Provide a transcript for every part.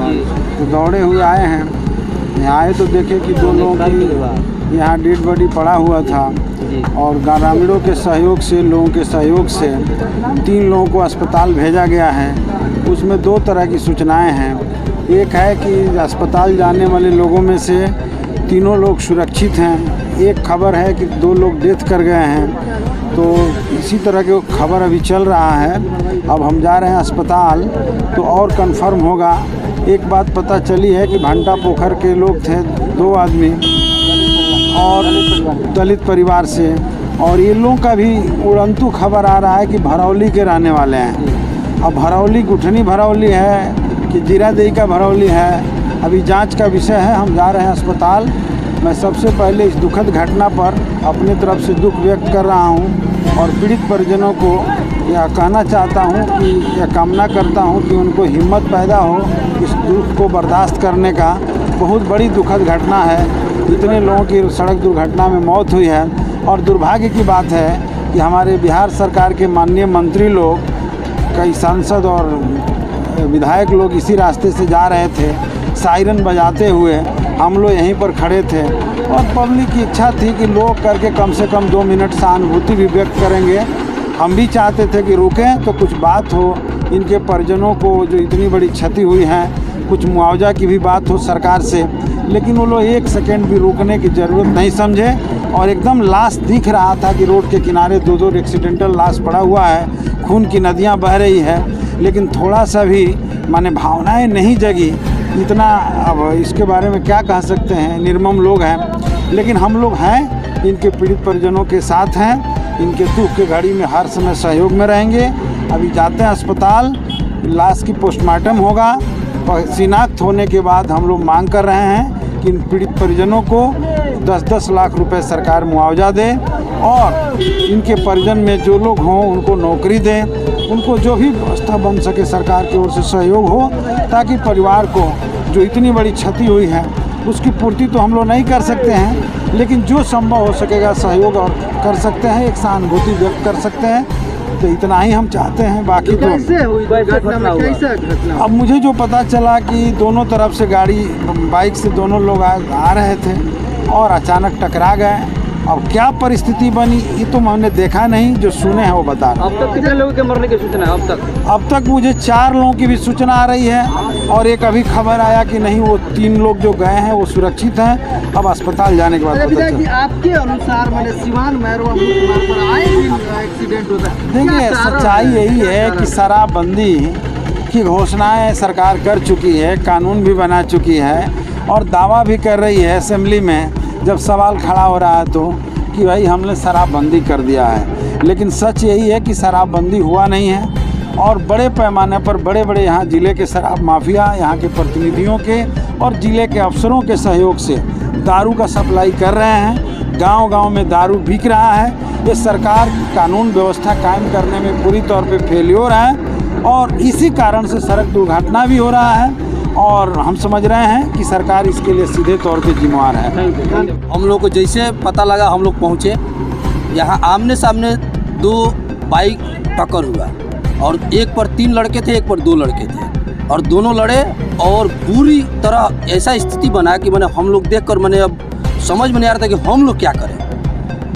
तो दौड़े हुए आए हैं। यहाँ आए तो देखे कि दो लोगों की यहाँ डेड बॉडी पड़ा हुआ था और ग्रामीणों के सहयोग से, लोगों के सहयोग से 3 लोगों को अस्पताल भेजा गया है। उसमें 2 तरह की सूचनाएं हैं। एक है कि अस्पताल जाने वाले लोगों में से 3 लोग सुरक्षित हैं। एक खबर है कि 2 लोग डेथ कर गए हैं। तो इसी तरह की खबर अभी चल रहा है। अब हम जा रहे हैं अस्पताल तो और कंफर्म होगा। एक बात पता चली है कि भंटा पोखर के लोग थे 2 आदमी और दलित परिवार से, और ये लोगों का भी उड़ंतु खबर आ रहा है कि भरौली के रहने वाले हैं। अब भरौली गुठनी भरौली है कि जीरादेई का भरौली है, अभी जांच का विषय है। हम जा रहे हैं अस्पताल। मैं सबसे पहले इस दुखद घटना पर अपनी तरफ से दुख व्यक्त कर रहा हूं और पीड़ित परिजनों को यह कहना चाहता हूं कि यह कामना करता हूं कि उनको हिम्मत पैदा हो इस दुख को बर्दाश्त करने का। बहुत बड़ी दुखद घटना है। इतने लोगों की सड़क दुर्घटना में मौत हुई है और दुर्भाग्य की बात है कि हमारे बिहार सरकार के माननीय मंत्री लोग, कई सांसद और विधायक लोग इसी रास्ते से जा रहे थे सायरन बजाते हुए। हम लोग यहीं पर खड़े थे और पब्लिक की इच्छा थी कि लोग करके कम से कम 2 मिनट सहानुभूति भी व्यक्त करेंगे। हम भी चाहते थे कि रुकें तो कुछ बात हो, इनके परिजनों को जो इतनी बड़ी क्षति हुई है कुछ मुआवजा की भी बात हो सरकार से। लेकिन वो लोग 1 सेकेंड भी रुकने की ज़रूरत नहीं समझे और एकदम लाश दिख रहा था कि रोड के किनारे 2 एक्सीडेंटल लाश पड़ा हुआ है, खून की नदियाँ बह रही है, लेकिन थोड़ा सा भी माने भावनाएं नहीं जगी। इतना अब इसके बारे में क्या कह सकते हैं, निर्मम लोग हैं। लेकिन हम लोग हैं, इनके पीड़ित परिजनों के साथ हैं, इनके दुख के घड़ी में हर समय सहयोग में रहेंगे। अभी जाते हैं अस्पताल, लाश की पोस्टमार्टम होगा। शिनाख्त होने के बाद हम लोग मांग कर रहे हैं कि इन पीड़ित परिजनों को 10-10 लाख रुपए सरकार मुआवजा दे और इनके परिजन में जो लोग हों उनको नौकरी दें, उनको जो भी व्यवस्था बन सके सरकार की ओर से सहयोग हो, ताकि परिवार को जो इतनी बड़ी क्षति हुई है उसकी पूर्ति तो हम लोग नहीं कर सकते हैं, लेकिन जो संभव हो सकेगा सहयोग और कर सकते हैं, एक सहानुभूति व्यक्त कर सकते हैं। तो इतना ही हम चाहते हैं। बाकी तो कैसे हुई कैसा घटना? अब मुझे जो पता चला कि दोनों तरफ से गाड़ी, बाइक से दोनों लोग आ रहे थे और अचानक टकरा गए। अब क्या परिस्थिति बनी ये तो मैंने देखा नहीं, जो सुने हैं वो बता रहे हैं। अब तक कितने लोगों के मरने की सूचना है? अब तक मुझे 4 लोगों की भी सूचना आ रही है और एक अभी खबर आया कि नहीं, वो 3 लोग जो गए हैं वो सुरक्षित हैं। अब अस्पताल जाने के बाद पता चला। आपके अनुसार मैंने सिवान मैरवा पर आए दिन एक्सीडेंट होता है। देखिए, सच्चाई यही है कि शराबबंदी की घोषणाएं सरकार कर चुकी है, कानून भी बना चुकी है और दावा भी कर रही है असेंबली में जब सवाल खड़ा हो रहा है तो कि भाई हमने शराबबंदी कर दिया है। लेकिन सच यही है कि शराबबंदी हुआ नहीं है और बड़े पैमाने पर बड़े यहाँ ज़िले के शराब माफिया, यहाँ के प्रतिनिधियों के और ज़िले के अफसरों के सहयोग से दारू का सप्लाई कर रहे हैं। गांव-गांव में दारू बिक रहा है। ये सरकार कानून व्यवस्था कायम करने में पूरी तौर पे फेल्योर है और इसी कारण से सड़क दुर्घटना भी हो रहा है और हम समझ रहे हैं कि सरकार इसके लिए सीधे तौर पे जिम्मेवार है। हम लोग को जैसे पता लगा हम लोग पहुँचे यहाँ, आमने सामने 2 बाइक टक्कर हुआ और एक पर 3 लड़के थे, एक पर 2 लड़के थे और दोनों लड़े और पूरी तरह ऐसा स्थिति बना कि मैंने हम लोग देख कर मैंने अब समझ में नहीं आ रहा था कि हम लोग क्या करें।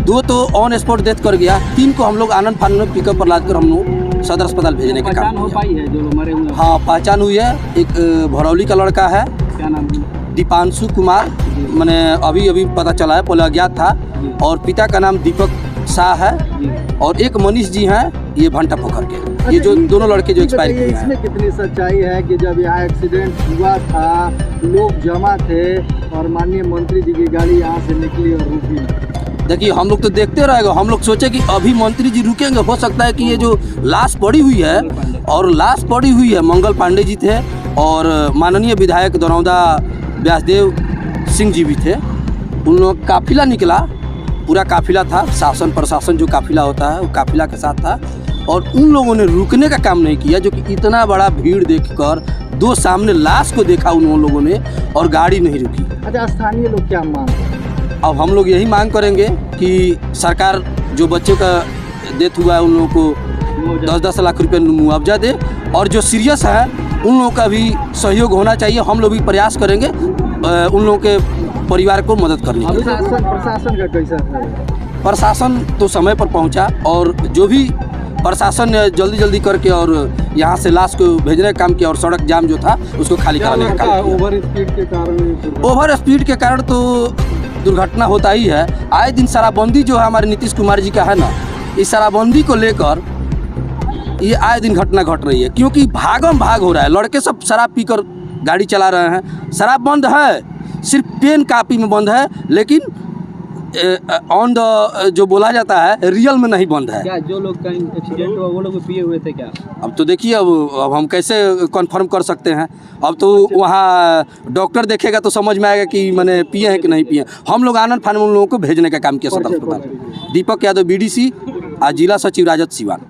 2 तो ऑन स्पॉट डेथ कर गया, 3 को हम लोग आनंद फानंद में पिकअप पर लाद कर हम लोग सदर अस्पताल भेजने का काम हो पाई है जो लोग मरे हुए? हाँ, पहचान हुई है। एक भरौली का लड़का है, क्या नाम है? दीपांशु कुमार, मैंने अभी पता चला है, पहले अज्ञात था। और पिता का नाम दीपक शाह है और एक मनीष जी हैं, ये भंटा पोखर के। ये जो दोनों लड़के जो एक्सपायर किए हैं। इसमें कितनी सच्चाई है कि जब यहाँ एक्सीडेंट हुआ था लोग जमा थे और माननीय मंत्री जी की गाड़ी यहाँ से निकली और रुकी? देखिए, हम लोग तो देखते रहेगा। हम लोग सोचे कि अभी मंत्री जी रुकेंगे, हो सकता है कि ये जो लाश पड़ी हुई है और लाश पड़ी हुई है, मंगल पांडे जी थे और माननीय विधायक दरौदा व्यासदेव सिंह जी भी थे। उन लोग काफिला निकला, पूरा काफिला था, शासन प्रशासन जो काफिला होता है वो काफिला के साथ था और उन लोगों ने रुकने का काम नहीं किया, जो कि इतना बड़ा भीड़ देखकर 2 सामने लाश को देखा उन लोगों ने और गाड़ी नहीं रुकी। अच्छा, स्थानीय लोग क्या मांग? अब हम लोग यही मांग करेंगे कि सरकार जो बच्चों का डेथ हुआ है उन लोगों को 10-10 लाख रुपए मुआवजा दे और जो सीरियस है उन लोगों का भी सहयोग होना चाहिए। हम लोग भी प्रयास करेंगे उन लोगों के परिवार को मदद करने के लिए। प्रशासन का कैसा है? प्रशासन तो समय पर पहुंचा और जो भी प्रशासन ने जल्दी करके और यहाँ से लाश को भेजने का काम किया और सड़क जाम जो था उसको खाली कराने का काम किया। ओवर स्पीड के कारण तो दुर्घटना होता ही है। आए दिन शराबबंदी जो है हमारे नीतीश कुमार जी का है ना, इस शराबबंदी को लेकर ये आए दिन घटना घट रही है, क्योंकि भागम भाग हो रहा है। लड़के सब शराब पीकर गाड़ी चला रहे हैं। शराब बंद है, सिर्फ पेन कापी में बंद है, लेकिन ऑन द जो बोला जाता है रियल में नहीं बंद है। क्या जो लोग का एक्सीडेंट हुआ वो लोग पिए हुए थे क्या? अब तो देखिए, अब हम कैसे कंफर्म कर सकते हैं। अब तो वहाँ डॉक्टर देखेगा तो समझ में आएगा कि मैंने पिए हैं कि नहीं पिए। हम लोग आनंद फानन उन लोगों को भेजने का काम किया सदर अस्पताल। दीपक यादव, BDC, जिला सचिव राजद सिवान।